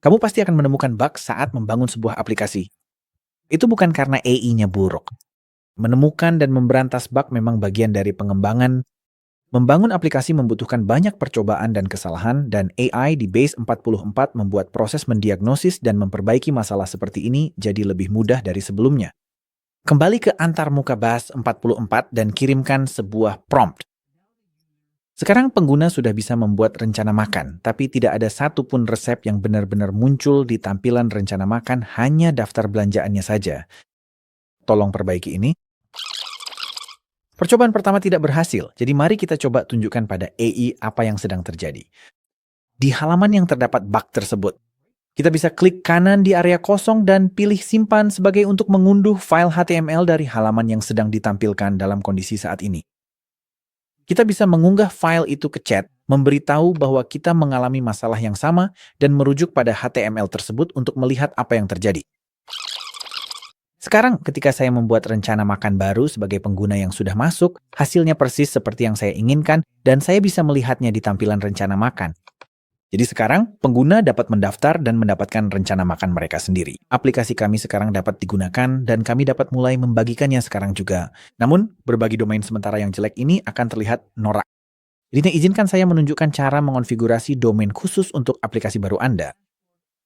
Kamu pasti akan menemukan bug saat membangun sebuah aplikasi. Itu bukan karena AI-nya buruk. Menemukan dan memberantas bug memang bagian dari pengembangan. Membangun aplikasi membutuhkan banyak percobaan dan kesalahan, dan AI di base 44 membuat proses mendiagnosis dan memperbaiki masalah seperti ini jadi lebih mudah dari sebelumnya. Kembali ke antarmuka base 44 dan kirimkan sebuah prompt. Sekarang pengguna sudah bisa membuat rencana makan, tapi tidak ada satupun resep yang benar-benar muncul di tampilan rencana makan, hanya daftar belanjaannya saja. Tolong perbaiki ini. Percobaan pertama tidak berhasil, jadi mari kita coba tunjukkan pada AI apa yang sedang terjadi. Di halaman yang terdapat bug tersebut, kita bisa klik kanan di area kosong dan pilih simpan sebagai untuk mengunduh file HTML dari halaman yang sedang ditampilkan dalam kondisi saat ini. Kita bisa mengunggah file itu ke chat, memberitahu bahwa kita mengalami masalah yang sama dan merujuk pada HTML tersebut untuk melihat apa yang terjadi. Sekarang, ketika saya membuat rencana makan baru sebagai pengguna yang sudah masuk, hasilnya persis seperti yang saya inginkan dan saya bisa melihatnya di tampilan rencana makan. Jadi sekarang, pengguna dapat mendaftar dan mendapatkan rencana makan mereka sendiri. Aplikasi kami sekarang dapat digunakan dan kami dapat mulai membagikannya sekarang juga. Namun, berbagi domain sementara yang jelek ini akan terlihat norak. Jadi izinkan saya menunjukkan cara mengonfigurasi domain khusus untuk aplikasi baru Anda.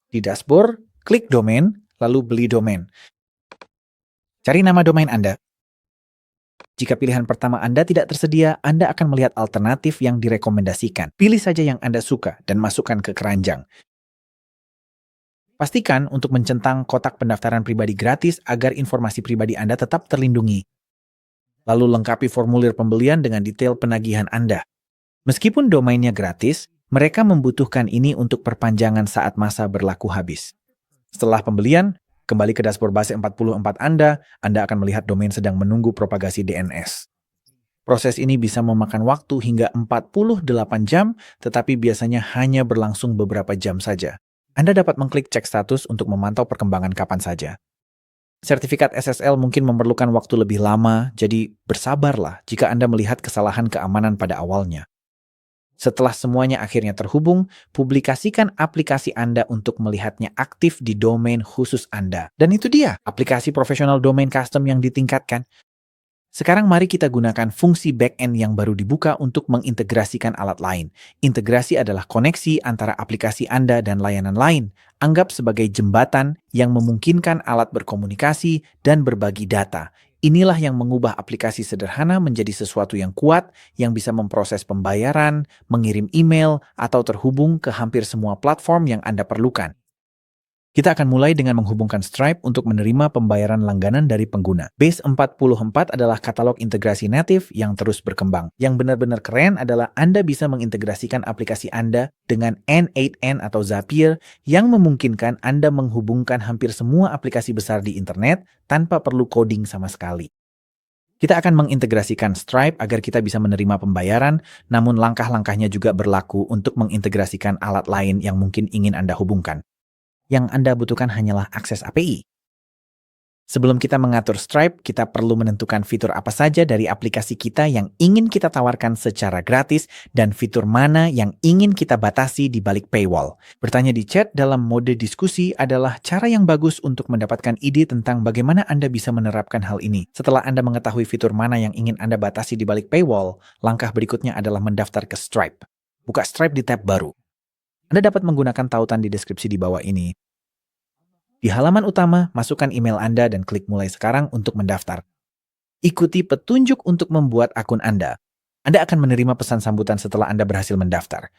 Di dashboard, klik domain, lalu beli domain. Cari nama domain Anda. Jika pilihan pertama Anda tidak tersedia, Anda akan melihat alternatif yang direkomendasikan. Pilih saja yang Anda suka dan masukkan ke keranjang. Pastikan untuk mencentang kotak pendaftaran pribadi gratis agar informasi pribadi Anda tetap terlindungi. Lalu lengkapi formulir pembelian dengan detail penagihan Anda. Meskipun domainnya gratis, mereka membutuhkan ini untuk perpanjangan saat masa berlaku habis. Setelah pembelian, kembali ke dashboard base 44 Anda akan melihat domain sedang menunggu propagasi DNS. Proses ini bisa memakan waktu hingga 48 jam, tetapi biasanya hanya berlangsung beberapa jam saja. Anda dapat mengklik cek status untuk memantau perkembangan kapan saja. Sertifikat SSL mungkin memerlukan waktu lebih lama, jadi bersabarlah jika Anda melihat kesalahan keamanan pada awalnya. Setelah semuanya akhirnya terhubung, publikasikan aplikasi Anda untuk melihatnya aktif di domain khusus Anda. Dan itu dia, aplikasi profesional domain custom yang ditingkatkan. Sekarang mari kita gunakan fungsi backend yang baru dibuka untuk mengintegrasikan alat lain. Integrasi adalah koneksi antara aplikasi Anda dan layanan lain. Anggap sebagai jembatan yang memungkinkan alat berkomunikasi dan berbagi data. Inilah yang mengubah aplikasi sederhana menjadi sesuatu yang kuat, yang bisa memproses pembayaran, mengirim email, atau terhubung ke hampir semua platform yang Anda perlukan. Kita akan mulai dengan menghubungkan Stripe untuk menerima pembayaran langganan dari pengguna. Base 44 adalah katalog integrasi native yang terus berkembang. Yang benar-benar keren adalah Anda bisa mengintegrasikan aplikasi Anda dengan N8N atau Zapier yang memungkinkan Anda menghubungkan hampir semua aplikasi besar di internet tanpa perlu coding sama sekali. Kita akan mengintegrasikan Stripe agar kita bisa menerima pembayaran, namun langkah-langkahnya juga berlaku untuk mengintegrasikan alat lain yang mungkin ingin Anda hubungkan. Yang Anda butuhkan hanyalah akses API. Sebelum kita mengatur Stripe, kita perlu menentukan fitur apa saja dari aplikasi kita yang ingin kita tawarkan secara gratis dan fitur mana yang ingin kita batasi di balik paywall. Bertanya di chat dalam mode diskusi adalah cara yang bagus untuk mendapatkan ide tentang bagaimana Anda bisa menerapkan hal ini. Setelah Anda mengetahui fitur mana yang ingin Anda batasi di balik paywall, langkah berikutnya adalah mendaftar ke Stripe. Buka Stripe di tab baru. Anda dapat menggunakan tautan di deskripsi di bawah ini. Di halaman utama, masukkan email Anda dan klik mulai sekarang untuk mendaftar. Ikuti petunjuk untuk membuat akun Anda. Anda akan menerima pesan sambutan setelah Anda berhasil mendaftar.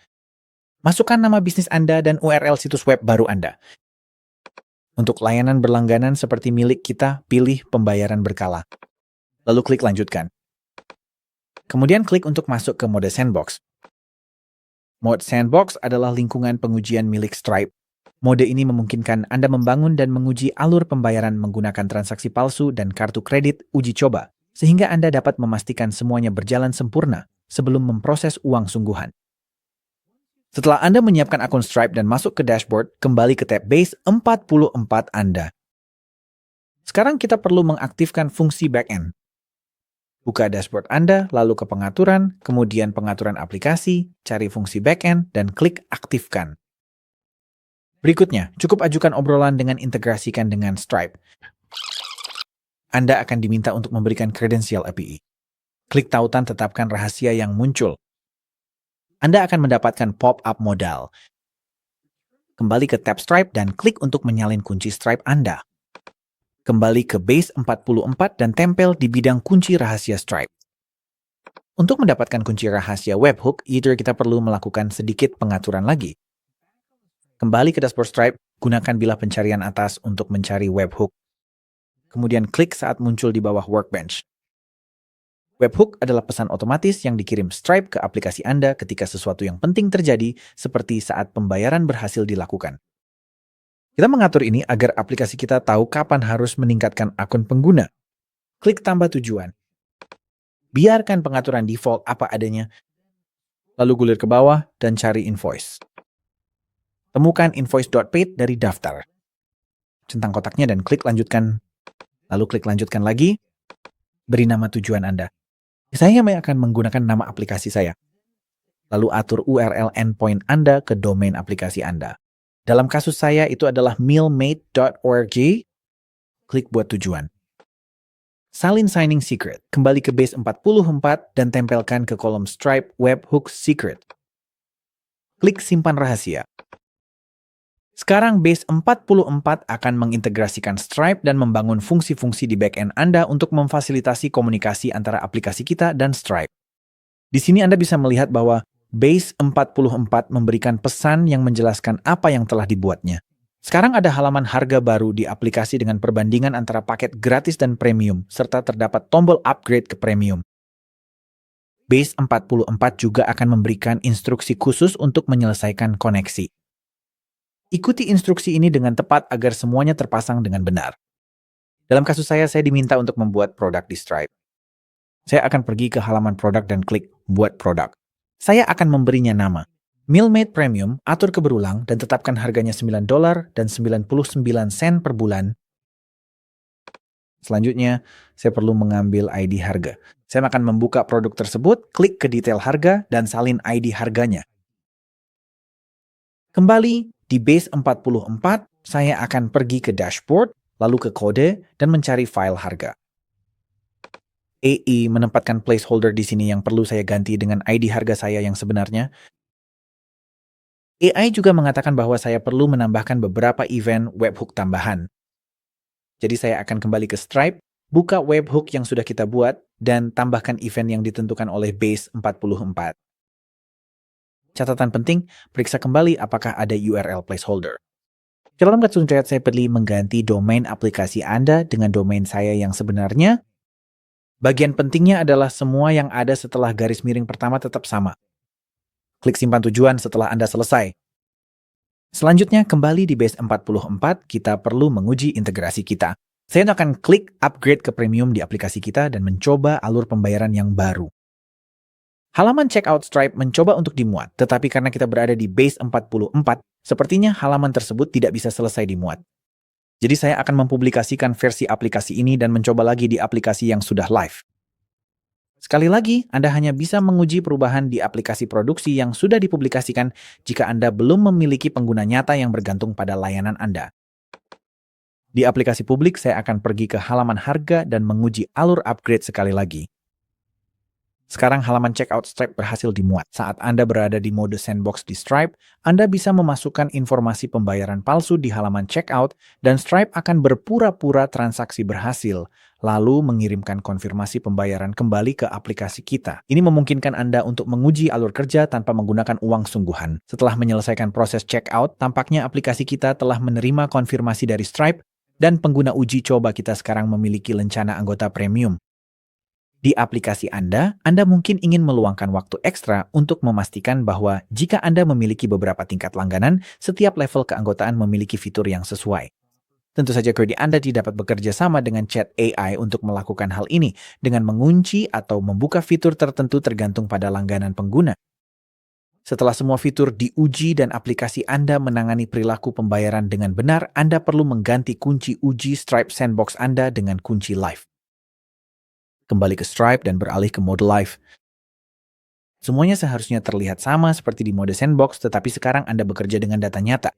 Masukkan nama bisnis Anda dan URL situs web baru Anda. Untuk layanan berlangganan seperti milik kita, pilih pembayaran berkala. Lalu klik lanjutkan. Kemudian klik untuk masuk ke mode sandbox. Mode Sandbox adalah lingkungan pengujian milik Stripe. Mode ini memungkinkan Anda membangun dan menguji alur pembayaran menggunakan transaksi palsu dan kartu kredit uji coba, sehingga Anda dapat memastikan semuanya berjalan sempurna sebelum memproses uang sungguhan. Setelah Anda menyiapkan akun Stripe dan masuk ke dashboard, kembali ke tab Base 44 Anda. Sekarang kita perlu mengaktifkan fungsi backend. Buka dashboard Anda, lalu ke pengaturan, kemudian pengaturan aplikasi, cari fungsi backend, dan klik aktifkan. Berikutnya, cukup ajukan obrolan dengan integrasikan dengan Stripe. Anda akan diminta untuk memberikan kredensial API. Klik tautan tetapkan rahasia yang muncul. Anda akan mendapatkan pop-up modal. Kembali ke tab Stripe dan klik untuk menyalin kunci Stripe Anda. Kembali ke Base 44 dan tempel di bidang kunci rahasia Stripe. Untuk mendapatkan kunci rahasia webhook, kita perlu melakukan sedikit pengaturan lagi. Kembali ke dashboard Stripe, gunakan bilah pencarian atas untuk mencari webhook. Kemudian klik saat muncul di bawah Workbench. Webhook adalah pesan otomatis yang dikirim Stripe ke aplikasi Anda ketika sesuatu yang penting terjadi, seperti saat pembayaran berhasil dilakukan. Kita mengatur ini agar aplikasi kita tahu kapan harus meningkatkan akun pengguna. Klik tambah tujuan. Biarkan pengaturan default apa adanya, lalu gulir ke bawah dan cari invoice. Temukan invoice.paid dari daftar. Centang kotaknya dan klik lanjutkan. Lalu klik lanjutkan lagi. Beri nama tujuan Anda. Saya akan menggunakan nama aplikasi saya. Lalu atur URL endpoint Anda ke domain aplikasi Anda. Dalam kasus saya itu adalah mealmate.org. Klik buat tujuan. Salin signing secret. Kembali ke base 44 dan tempelkan ke kolom Stripe Webhook Secret. Klik simpan rahasia. Sekarang base 44 akan mengintegrasikan Stripe dan membangun fungsi-fungsi di backend Anda untuk memfasilitasi komunikasi antara aplikasi kita dan Stripe. Di sini Anda bisa melihat bahwa base 44 memberikan pesan yang menjelaskan apa yang telah dibuatnya. Sekarang ada halaman harga baru di aplikasi dengan perbandingan antara paket gratis dan premium, serta terdapat tombol upgrade ke premium. Base 44 juga akan memberikan instruksi khusus untuk menyelesaikan koneksi. Ikuti instruksi ini dengan tepat agar semuanya terpasang dengan benar. Dalam kasus saya diminta untuk membuat produk di Stripe. Saya akan pergi ke halaman produk dan klik Buat Produk. Saya akan memberinya nama. Mealmate Premium, atur ke berulang dan tetapkan harganya $9 dan 99 sen per bulan. Selanjutnya, saya perlu mengambil ID harga. Saya akan membuka produk tersebut, klik ke detail harga, dan salin ID harganya. Kembali di base 44, saya akan pergi ke dashboard, lalu ke kode, dan mencari file harga. AI menempatkan placeholder di sini yang perlu saya ganti dengan ID harga saya yang sebenarnya. AI juga mengatakan bahwa saya perlu menambahkan beberapa event webhook tambahan. Jadi saya akan kembali ke Stripe, buka webhook yang sudah kita buat, dan tambahkan event yang ditentukan oleh base 44. Catatan penting, periksa kembali apakah ada URL placeholder. Dalam kasus saya pilih mengganti domain aplikasi Anda dengan domain saya yang sebenarnya. Bagian pentingnya adalah semua yang ada setelah garis miring pertama tetap sama. Klik simpan tujuan setelah Anda selesai. Selanjutnya, kembali di base 44, kita perlu menguji integrasi kita. Saya akan klik upgrade ke premium di aplikasi kita dan mencoba alur pembayaran yang baru. Halaman checkout Stripe mencoba untuk dimuat, tetapi karena kita berada di base 44, sepertinya halaman tersebut tidak bisa selesai dimuat. Jadi saya akan mempublikasikan versi aplikasi ini dan mencoba lagi di aplikasi yang sudah live. Sekali lagi, Anda hanya bisa menguji perubahan di aplikasi produksi yang sudah dipublikasikan jika Anda belum memiliki pengguna nyata yang bergantung pada layanan Anda. Di aplikasi publik, saya akan pergi ke halaman harga dan menguji alur upgrade sekali lagi. Sekarang halaman checkout Stripe berhasil dimuat. Saat Anda berada di mode sandbox di Stripe, Anda bisa memasukkan informasi pembayaran palsu di halaman checkout dan Stripe akan berpura-pura transaksi berhasil, lalu mengirimkan konfirmasi pembayaran kembali ke aplikasi kita. Ini memungkinkan Anda untuk menguji alur kerja tanpa menggunakan uang sungguhan. Setelah menyelesaikan proses checkout, tampaknya aplikasi kita telah menerima konfirmasi dari Stripe dan pengguna uji coba kita sekarang memiliki lencana anggota premium. Di aplikasi Anda mungkin ingin meluangkan waktu ekstra untuk memastikan bahwa jika Anda memiliki beberapa tingkat langganan, setiap level keanggotaan memiliki fitur yang sesuai. Tentu saja query Anda tidak dapat bekerja sama dengan chat AI untuk melakukan hal ini dengan mengunci atau membuka fitur tertentu tergantung pada langganan pengguna. Setelah semua fitur diuji dan aplikasi Anda menangani perilaku pembayaran dengan benar, Anda perlu mengganti kunci uji Stripe Sandbox Anda dengan kunci live. Kembali ke Stripe dan beralih ke mode live. Semuanya seharusnya terlihat sama seperti di mode sandbox, tetapi sekarang Anda bekerja dengan data nyata.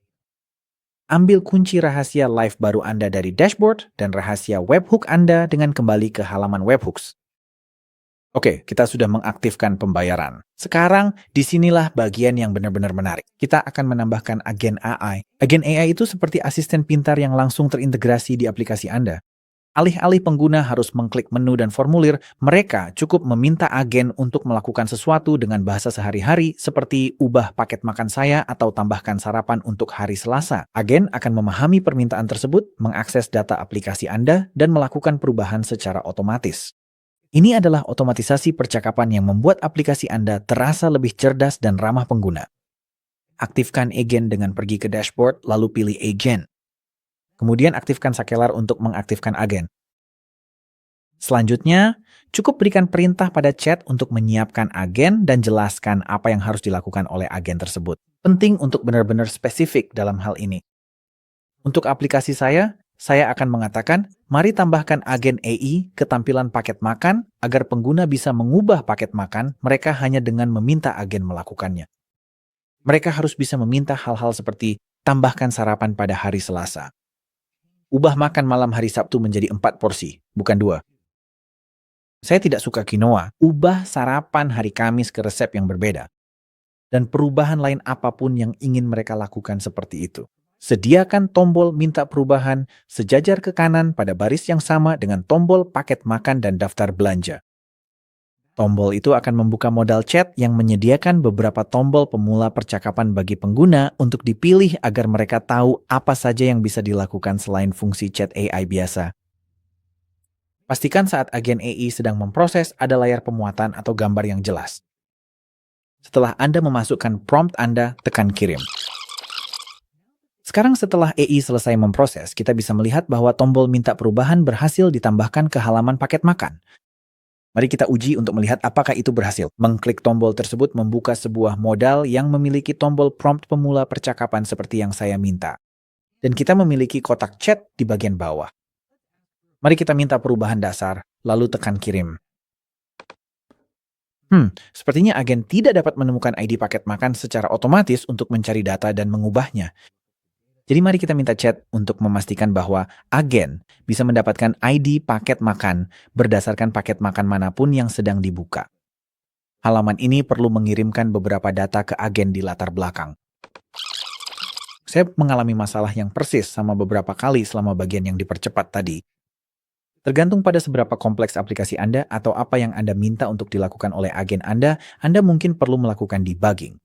Ambil kunci rahasia live baru Anda dari dashboard dan rahasia webhook Anda dengan kembali ke halaman webhooks. Oke, kita sudah mengaktifkan pembayaran. Sekarang, disinilah bagian yang benar-benar menarik. Kita akan menambahkan agen AI. Agen AI itu seperti asisten pintar yang langsung terintegrasi di aplikasi Anda. Alih-alih pengguna harus mengklik menu dan formulir, mereka cukup meminta agen untuk melakukan sesuatu dengan bahasa sehari-hari seperti ubah paket makan saya atau tambahkan sarapan untuk hari Selasa. Agen akan memahami permintaan tersebut, mengakses data aplikasi Anda, dan melakukan perubahan secara otomatis. Ini adalah otomatisasi percakapan yang membuat aplikasi Anda terasa lebih cerdas dan ramah pengguna. Aktifkan agent dengan pergi ke dashboard, lalu pilih agent. Kemudian aktifkan Scalar untuk mengaktifkan agen. Selanjutnya, cukup berikan perintah pada chat untuk menyiapkan agen dan jelaskan apa yang harus dilakukan oleh agen tersebut. Penting untuk benar-benar spesifik dalam hal ini. Untuk aplikasi saya akan mengatakan, mari tambahkan agen AI ke tampilan paket makan agar pengguna bisa mengubah paket makan mereka hanya dengan meminta agen melakukannya. Mereka harus bisa meminta hal-hal seperti tambahkan sarapan pada hari Selasa. Ubah makan malam hari Sabtu menjadi 4 porsi, bukan 2. Saya tidak suka quinoa. Ubah sarapan hari Kamis ke resep yang berbeda. Dan perubahan lain apapun yang ingin mereka lakukan seperti itu. Sediakan tombol minta perubahan sejajar ke kanan pada baris yang sama dengan tombol paket makan dan daftar belanja. Tombol itu akan membuka modal chat yang menyediakan beberapa tombol pemula percakapan bagi pengguna untuk dipilih agar mereka tahu apa saja yang bisa dilakukan selain fungsi chat AI biasa. Pastikan saat agen AI sedang memproses ada layar pemuatan atau gambar yang jelas. Setelah Anda memasukkan prompt Anda, tekan kirim. Sekarang setelah AI selesai memproses, kita bisa melihat bahwa tombol minta perubahan berhasil ditambahkan ke halaman paket makan. Mari kita uji untuk melihat apakah itu berhasil. Mengklik tombol tersebut membuka sebuah modal yang memiliki tombol prompt pemula percakapan seperti yang saya minta. Dan kita memiliki kotak chat di bagian bawah. Mari kita minta perubahan dasar, lalu tekan kirim. Sepertinya agen tidak dapat menemukan ID paket makan secara otomatis untuk mencari data dan mengubahnya. Jadi mari kita minta chat untuk memastikan bahwa agen bisa mendapatkan ID paket makan berdasarkan paket makan manapun yang sedang dibuka. Halaman ini perlu mengirimkan beberapa data ke agen di latar belakang. Saya mengalami masalah yang persis sama beberapa kali selama bagian yang dipercepat tadi. Tergantung pada seberapa kompleks aplikasi Anda atau apa yang Anda minta untuk dilakukan oleh agen Anda mungkin perlu melakukan debugging.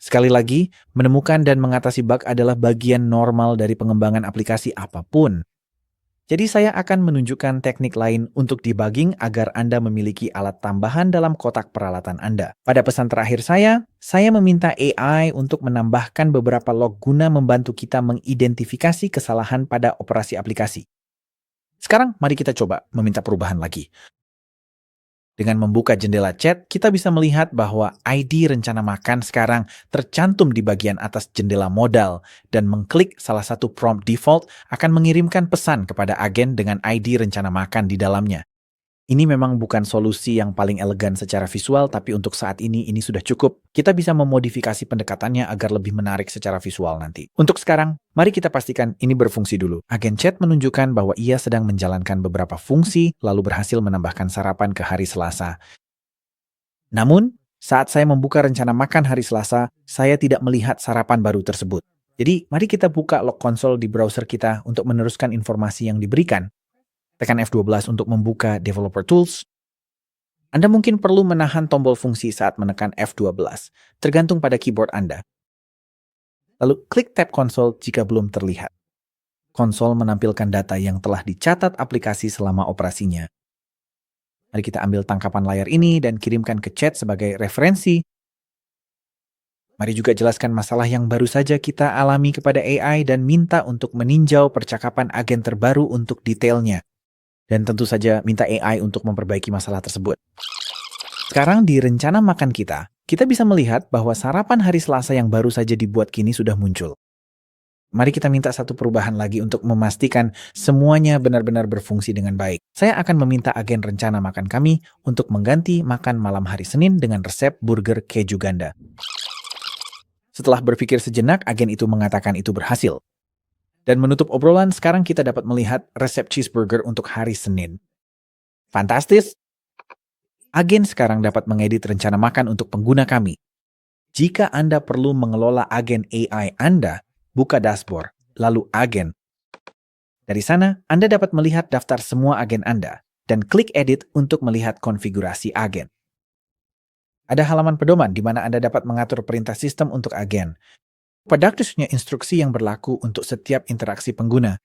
Sekali lagi, menemukan dan mengatasi bug adalah bagian normal dari pengembangan aplikasi apapun. Jadi saya akan menunjukkan teknik lain untuk debugging agar Anda memiliki alat tambahan dalam kotak peralatan Anda. Pada pesan terakhir saya meminta AI untuk menambahkan beberapa log guna membantu kita mengidentifikasi kesalahan pada operasi aplikasi. Sekarang mari kita coba meminta perubahan lagi. Dengan membuka jendela chat, kita bisa melihat bahwa ID rencana makan sekarang tercantum di bagian atas jendela modal dan mengklik salah satu prompt default akan mengirimkan pesan kepada agen dengan ID rencana makan di dalamnya. Ini memang bukan solusi yang paling elegan secara visual, tapi untuk saat ini sudah cukup. Kita bisa memodifikasi pendekatannya agar lebih menarik secara visual nanti. Untuk sekarang, mari kita pastikan ini berfungsi dulu. Agen chat menunjukkan bahwa ia sedang menjalankan beberapa fungsi, lalu berhasil menambahkan sarapan ke hari Selasa. Namun, saat saya membuka rencana makan hari Selasa, saya tidak melihat sarapan baru tersebut. Jadi, mari kita buka log konsol di browser kita untuk meneruskan informasi yang diberikan. Tekan F12 untuk membuka Developer Tools. Anda mungkin perlu menahan tombol fungsi saat menekan F12, tergantung pada keyboard Anda. Lalu klik tab konsol jika belum terlihat. Konsol menampilkan data yang telah dicatat aplikasi selama operasinya. Mari kita ambil tangkapan layar ini dan kirimkan ke chat sebagai referensi. Mari juga jelaskan masalah yang baru saja kita alami kepada AI dan minta untuk meninjau percakapan agen terbaru untuk detailnya. Dan tentu saja minta AI untuk memperbaiki masalah tersebut. Sekarang di rencana makan kita bisa melihat bahwa sarapan hari Selasa yang baru saja dibuat kini sudah muncul. Mari kita minta satu perubahan lagi untuk memastikan semuanya benar-benar berfungsi dengan baik. Saya akan meminta agen rencana makan kami untuk mengganti makan malam hari Senin dengan resep burger keju ganda. Setelah berpikir sejenak, agen itu mengatakan itu berhasil. Dan menutup obrolan, sekarang kita dapat melihat resep cheeseburger untuk hari Senin. Fantastis! Agen sekarang dapat mengedit rencana makan untuk pengguna kami. Jika Anda perlu mengelola agen AI Anda, buka dashboard, lalu agen. Dari sana, Anda dapat melihat daftar semua agen Anda, dan klik edit untuk melihat konfigurasi agen. Ada halaman pedoman di mana Anda dapat mengatur perintah sistem untuk agen. Productus punya instruksi yang berlaku untuk setiap interaksi pengguna.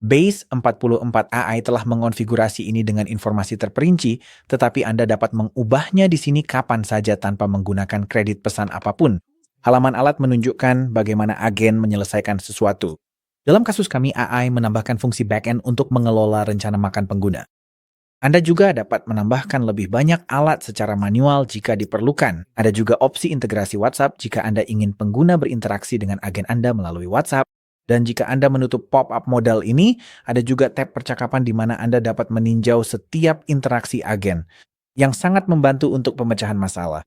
Base 44 AI telah mengonfigurasi ini dengan informasi terperinci, tetapi Anda dapat mengubahnya di sini kapan saja tanpa menggunakan kredit pesan apapun. Halaman alat menunjukkan bagaimana agen menyelesaikan sesuatu. Dalam kasus kami, AI menambahkan fungsi backend untuk mengelola rencana makan pengguna. Anda juga dapat menambahkan lebih banyak alat secara manual jika diperlukan. Ada juga opsi integrasi WhatsApp jika Anda ingin pengguna berinteraksi dengan agen Anda melalui WhatsApp. Dan jika Anda menutup pop-up modal ini, ada juga tab percakapan di mana Anda dapat meninjau setiap interaksi agen, yang sangat membantu untuk pemecahan masalah.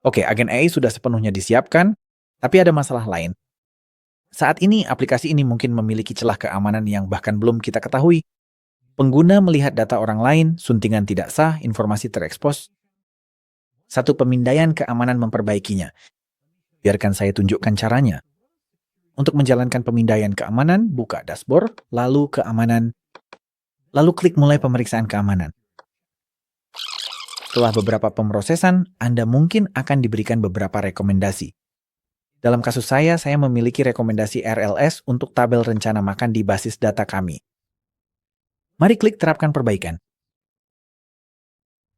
Oke, agen AI sudah sepenuhnya disiapkan, tapi ada masalah lain. Saat ini, aplikasi ini mungkin memiliki celah keamanan yang bahkan belum kita ketahui. Pengguna melihat data orang lain, suntingan tidak sah, informasi terekspos. Satu pemindaian keamanan memperbaikinya. Biarkan saya tunjukkan caranya. Untuk menjalankan pemindaian keamanan, buka dashboard, lalu keamanan, lalu klik mulai pemeriksaan keamanan. Setelah beberapa pemrosesan, Anda mungkin akan diberikan beberapa rekomendasi. Dalam kasus saya memiliki rekomendasi RLS untuk tabel rencana makan di basis data kami. Mari klik terapkan perbaikan.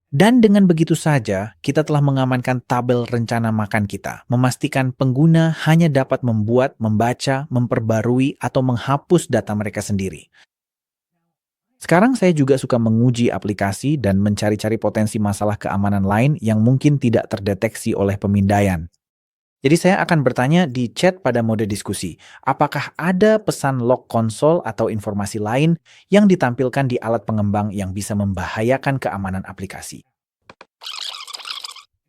Dan dengan begitu saja, kita telah mengamankan tabel rencana makan kita, memastikan pengguna hanya dapat membuat, membaca, memperbarui, atau menghapus data mereka sendiri. Sekarang saya juga suka menguji aplikasi dan mencari-cari potensi masalah keamanan lain yang mungkin tidak terdeteksi oleh pemindaian. Jadi saya akan bertanya di chat pada mode diskusi, apakah ada pesan log konsol atau informasi lain yang ditampilkan di alat pengembang yang bisa membahayakan keamanan aplikasi.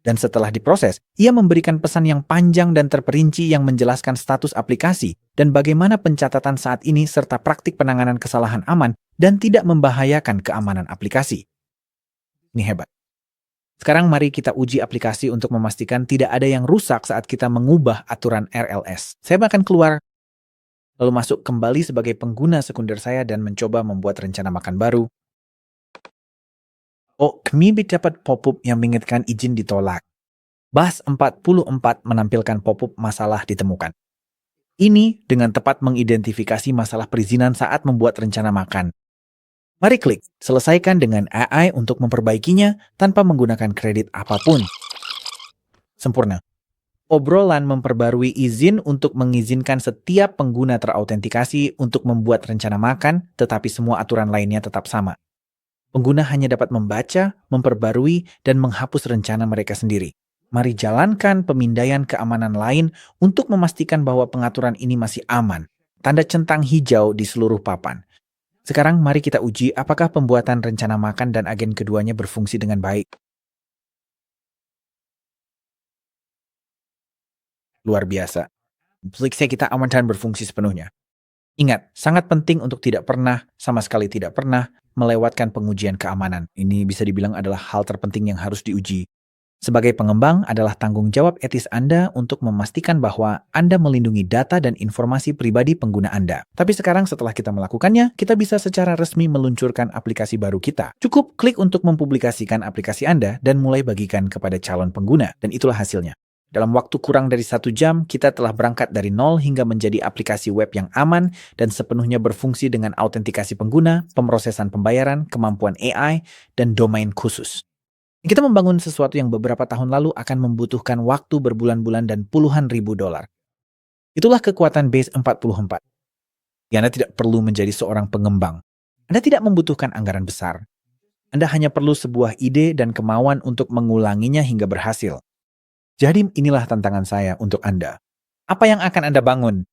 Dan setelah diproses, ia memberikan pesan yang panjang dan terperinci yang menjelaskan status aplikasi dan bagaimana pencatatan saat ini serta praktik penanganan kesalahan aman dan tidak membahayakan keamanan aplikasi. Ini hebat. Sekarang mari kita uji aplikasi untuk memastikan tidak ada yang rusak saat kita mengubah aturan RLS. Saya akan keluar, lalu masuk kembali sebagai pengguna sekunder saya dan mencoba membuat rencana makan baru. Oh, kami dapat pop-up yang mengingatkan izin ditolak. Bas 44 menampilkan pop-up masalah ditemukan. Ini dengan tepat mengidentifikasi masalah perizinan saat membuat rencana makan. Mari klik, selesaikan dengan AI untuk memperbaikinya tanpa menggunakan kredit apapun. Sempurna. Obrolan memperbarui izin untuk mengizinkan setiap pengguna terautentikasi untuk membuat rencana makan, tetapi semua aturan lainnya tetap sama. Pengguna hanya dapat membaca, memperbarui, dan menghapus rencana mereka sendiri. Mari jalankan pemindaian keamanan lain untuk memastikan bahwa pengaturan ini masih aman. Tanda centang hijau di seluruh papan. Sekarang mari kita uji apakah pembuatan rencana makan dan agen keduanya berfungsi dengan baik. Luar biasa. Aplikasi kita aman dan berfungsi sepenuhnya. Ingat, sangat penting untuk tidak pernah, sama sekali tidak pernah, melewatkan pengujian keamanan. Ini bisa dibilang adalah hal terpenting yang harus diuji. Sebagai pengembang adalah tanggung jawab etis Anda untuk memastikan bahwa Anda melindungi data dan informasi pribadi pengguna Anda. Tapi sekarang setelah kita melakukannya, kita bisa secara resmi meluncurkan aplikasi baru kita. Cukup klik untuk mempublikasikan aplikasi Anda dan mulai bagikan kepada calon pengguna. Dan itulah hasilnya. Dalam waktu kurang dari 1 jam, kita telah berangkat dari nol hingga menjadi aplikasi web yang aman dan sepenuhnya berfungsi dengan autentikasi pengguna, pemrosesan pembayaran, kemampuan AI, dan domain khusus. Kita membangun sesuatu yang beberapa tahun lalu akan membutuhkan waktu berbulan-bulan dan puluhan ribu dolar. Itulah kekuatan Base 44. Anda tidak perlu menjadi seorang pengembang. Anda tidak membutuhkan anggaran besar. Anda hanya perlu sebuah ide dan kemauan untuk mengulanginya hingga berhasil. Jadi inilah tantangan saya untuk Anda. Apa yang akan Anda bangun?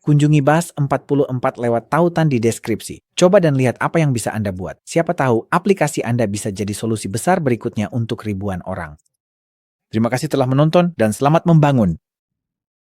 Kunjungi Bas 44 lewat tautan di deskripsi. Coba dan lihat apa yang bisa Anda buat. Siapa tahu aplikasi Anda bisa jadi solusi besar berikutnya untuk ribuan orang. Terima kasih telah menonton dan selamat membangun.